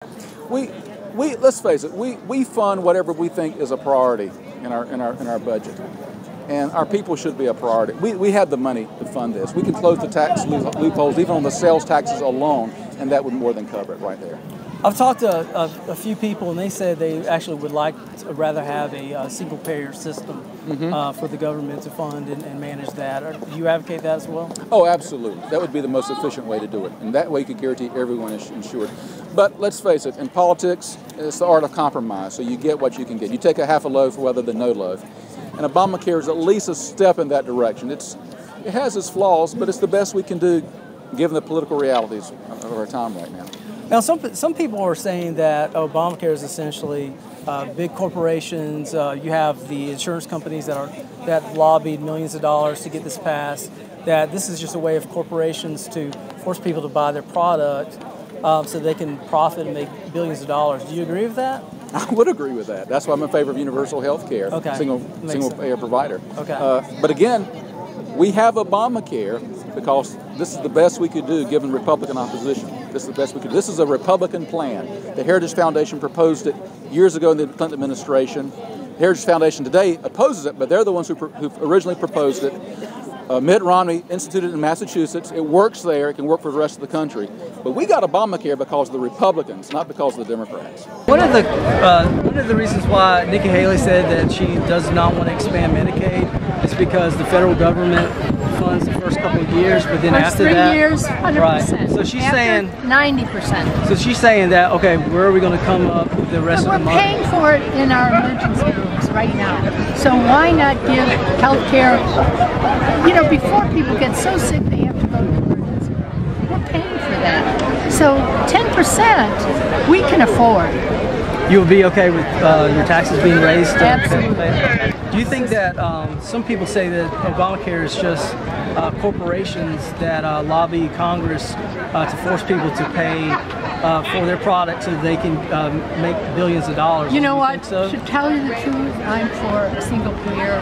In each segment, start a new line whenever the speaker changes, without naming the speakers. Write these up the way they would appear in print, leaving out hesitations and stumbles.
Let's face it, we fund whatever we think is a priority in our budget. And our people should be a priority. We have the money to fund this. We can close the tax loopholes even on the sales taxes alone, and that would more than cover it right there.
I've talked to a few people, and they said they actually would like to rather have a single-payer system for the government to fund and manage that. Do you advocate that as well?
Oh, absolutely. That would be the most efficient way to do it, and that way you could guarantee everyone is insured. But let's face it, in politics, it's the art of compromise, so you get what you can get. You take a half a loaf rather than no loaf. And Obamacare is at least a step in that direction. It has its flaws, but it's the best we can do given the political realities of our time right now.
Now, some people are saying that Obamacare is essentially big corporations. You have the insurance companies that lobbied millions of dollars to get this passed. That this is just a way of corporations to force people to buy their product so they can profit and make billions of dollars. Do you agree with that?
I would agree with that. That's why I'm in favor of universal health care, single payer provider. But again, we have Obamacare because this is the best we could do given Republican opposition. This is the best we could do. This is a Republican plan. The Heritage Foundation proposed it years ago in the Clinton administration. The Heritage Foundation today opposes it, but they're the ones who originally proposed it. Mitt Romney instituted it in Massachusetts. It works there. It can work for the rest of the country. But we got Obamacare because of the Republicans, not because of the Democrats.
One of the reasons why Nikki Haley said that she does not want to expand Medicaid is because the federal government funds the first couple of years, but then after that,
3 years, 100%.
Right. So she's saying
90%.
So she's saying that where are we going to come up with the rest of the money?
We're paying for it in our emergency rooms right now. So why not give health care? You know, before people get so sick they have to go to the emergency room. We're paying for that. So 10% we can afford.
You would be okay with your taxes being raised?
Absolutely.
Do you think that some people say that Obamacare is just corporations that lobby Congress to force people to pay for their products so they can make billions of dollars?
You know what?
So?
To tell you the truth, I'm for a single payer.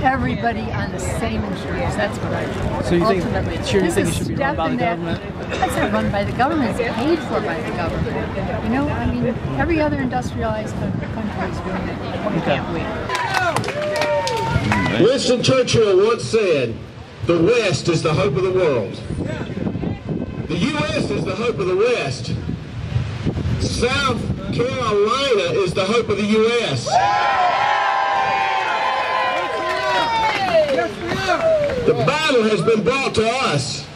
Everybody on the same insurance. That's what I do.
So you
ultimately.
think it should be run by the government?
It's not run by the government. It's paid for by the government. You know, I mean, every other industrialized country is doing it. Why can't we?
Winston Churchill once said, "The West is the hope of the world. The U.S. is the hope of the West. South Carolina is the hope of the U.S." The battle has been brought to us.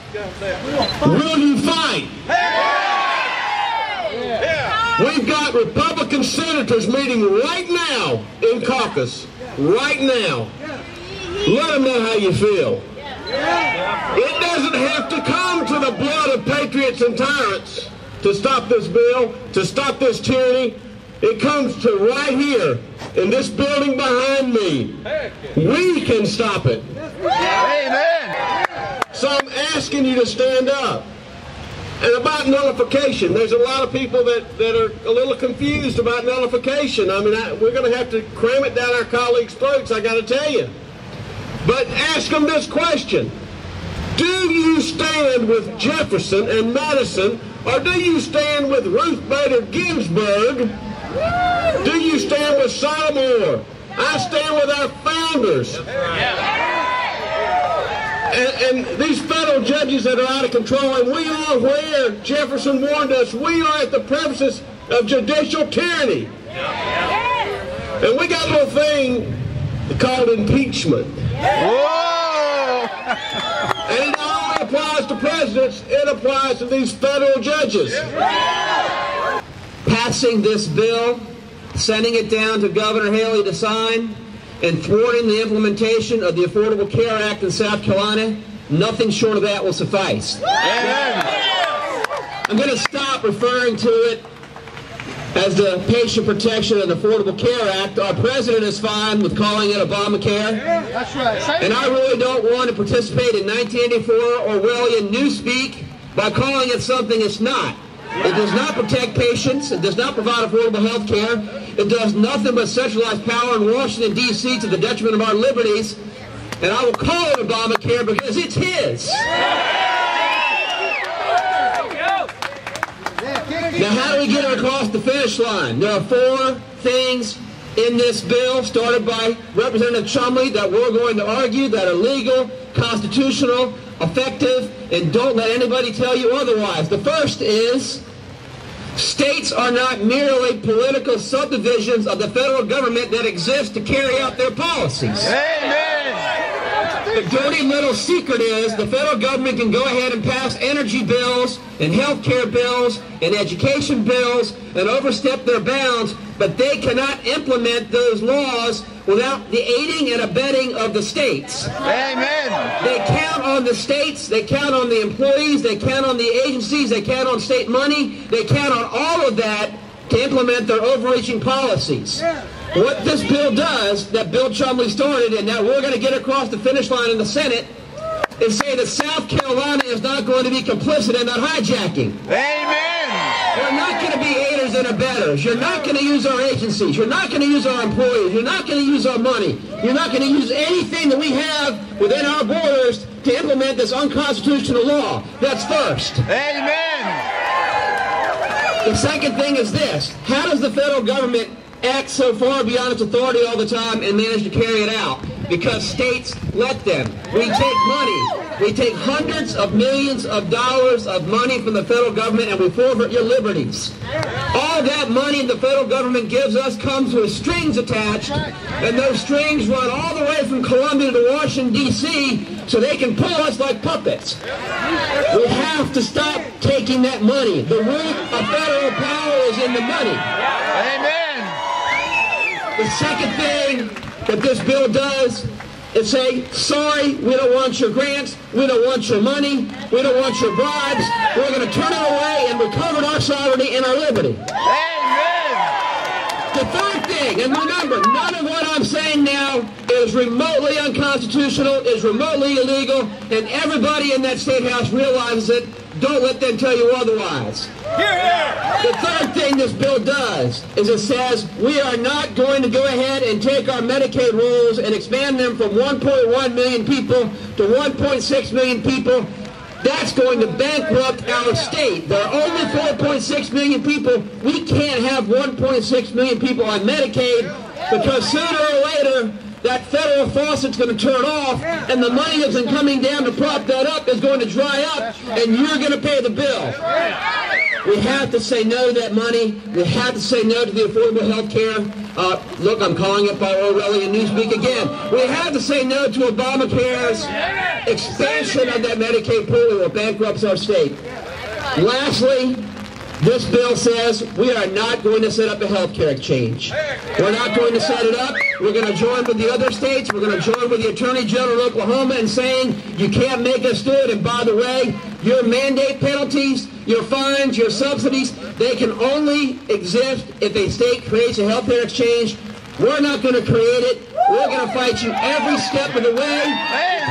Will you fight? We've got Republican senators meeting right now in caucus. Right now. Let them know how you feel. It doesn't have to come to the blood of patriots and tyrants to stop this bill, to stop this tyranny. It comes to right here in this building behind me. We can stop it. Amen. So I'm asking you to stand up. And about nullification, there's a lot of people that are a little confused about nullification. I mean, we're going to have to cram it down our colleagues' throats, I got to tell you. But ask them this question. Do you stand with Jefferson and Madison, or do you stand with Ruth Bader Ginsburg? Do you stand with Sotomayor? I stand with our founders. And these federal judges that are out of control, and we are where Jefferson warned us, we are at the premises of judicial tyranny. And we got a little thing called impeachment. And it not only applies to presidents, it applies to these federal judges.
Passing this bill, sending it down to Governor Haley to sign, and thwarting the implementation of the Affordable Care Act in South Carolina, nothing short of that will suffice. I'm going to stop referring to it as the Patient Protection and Affordable Care Act. Our president is fine with calling it Obamacare.
That's right.
And I really don't want to participate in 1984 Orwellian newspeak by calling it something it's not. It does not protect patients. It does not provide affordable health care. It does nothing but centralize power in Washington, D.C. to the detriment of our liberties. And I will call it Obamacare because it's his. Now, how do we get it across the finish line? There are 4 things in this bill started by Representative Chumley that we're going to argue that are legal, constitutional, effective, and don't let anybody tell you otherwise. The first is states are not merely political subdivisions of the federal government that exist to carry out their policies.
Amen.
The dirty little secret is the federal government can go ahead and pass energy bills and health care bills and education bills and overstep their bounds, but they cannot implement those laws without the aiding and abetting of the states.
Amen.
They count on the states, they count on the employees, they count on the agencies, they count on state money, they count on all of that to implement their overreaching policies. What this bill does, that Bill Chumley started and that we're going to get across the finish line in the Senate, is say that South Carolina is not going to be complicit in that hijacking.
Amen.
We're not going to be aiders and abettors. You're not going to use our agencies. You're not going to use our employees. You're not going to use our money. You're not going to use anything that we have within our borders to implement this unconstitutional law. That's first.
Amen.
The second thing is this. How does the federal government act so far beyond its authority all the time and manage to carry it out? Because states let them. We take money. We take hundreds of millions of dollars of money from the federal government and we forfeit your liberties. All that money the federal government gives us comes with strings attached, and those strings run all the way from Columbia to Washington, D.C., so they can pull us like puppets. We have to stop taking that money. The root of federal power is in the money.
Amen.
The second thing that this bill does is say, sorry, we don't want your grants, we don't want your money, we don't want your bribes, we're going to turn it away and recover our sovereignty and our liberty.
Amen.
The third thing, and remember, none of what I'm saying now is remotely unconstitutional, is remotely illegal, and everybody in that State House realizes it. Don't let them tell you otherwise. The third thing this bill does is it says we are not going to go ahead and take our Medicaid rules and expand them from 1.1 million people to 1.6 million people. That's going to bankrupt our state. There are only 4.6 million people. We can't have 1.6 million people on Medicaid because sooner or later that federal faucet's going to turn off, and the money that's been coming down to prop that up is going to dry up, and you're going to pay the bill. We have to say no to that money. We have to say no to the affordable health care. Look, I'm calling it by Orwellian Newspeak again. We have to say no to Obamacare's expansion of that Medicaid pool that bankrupts our state. Lastly, this bill says we are not going to set up a health care exchange. We're not going to set it up. We're going to join with the other states. We're going to join with the Attorney General of Oklahoma in saying you can't make us do it. And by the way, your mandate penalties, your fines, your subsidies, they can only exist if a state creates a health care exchange. We're not going to create it. We're going to fight you every step of the way.
Thank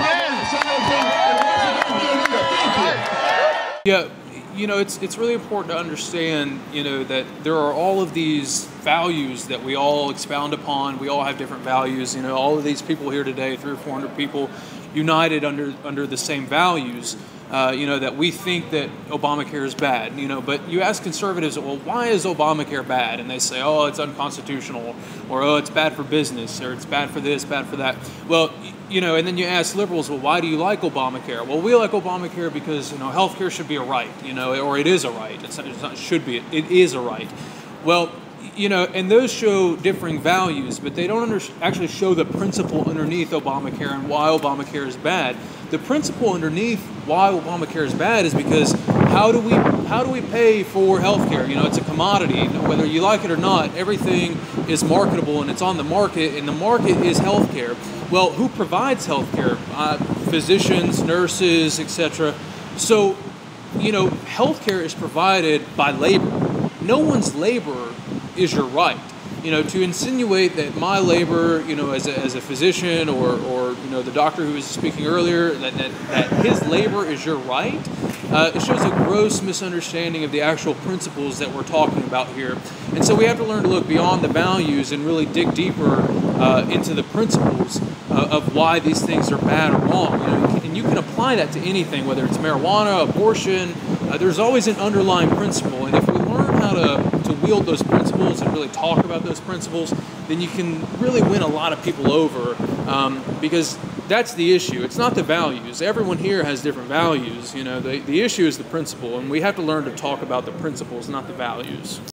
you. Yeah. You know, it's really important to understand, you know, that there are all of these values that we all expound upon. We all have different values. You know, all of these people here today, 300 or 400 people, united under the same values. You know, that we think that Obamacare is bad. You know, but you ask conservatives, well, why is Obamacare bad? And they say, oh, it's unconstitutional, or oh, it's bad for business, or it's bad for this, bad for that. Well, you know, and then you ask liberals, well, why do you like Obamacare? Well, we like Obamacare because, you know, healthcare should be a right, you know, or it is a right. It's not should be, it is a right. Well, you know, and those show differing values, but they don't actually show the principle underneath Obamacare and why Obamacare is bad. The principle underneath why Obamacare is bad is because how do we pay for healthcare? You know, it's a commodity. Whether you like it or not, everything is marketable and it's on the market, and the market is healthcare. Well, who provides healthcare? Physicians, nurses, etc. So, you know, healthcare is provided by labor. No one's labor is your right. You know, to insinuate that my labor, you know, as a physician or you know, the doctor who was speaking earlier, that his labor is your right, it shows a gross misunderstanding of the actual principles that we're talking about here. And so we have to learn to look beyond the values and really dig deeper into the principles of why these things are bad or wrong. You know, and you can apply that to anything, whether it's marijuana, abortion. There's always an underlying principle, and if we learn
how to wield those principles and really talk about those principles, then you can really win a lot of people over, because that's the issue. It's not the values. Everyone here has different values. You know, the issue is the principle, and we have to learn to talk about the principles, not the values.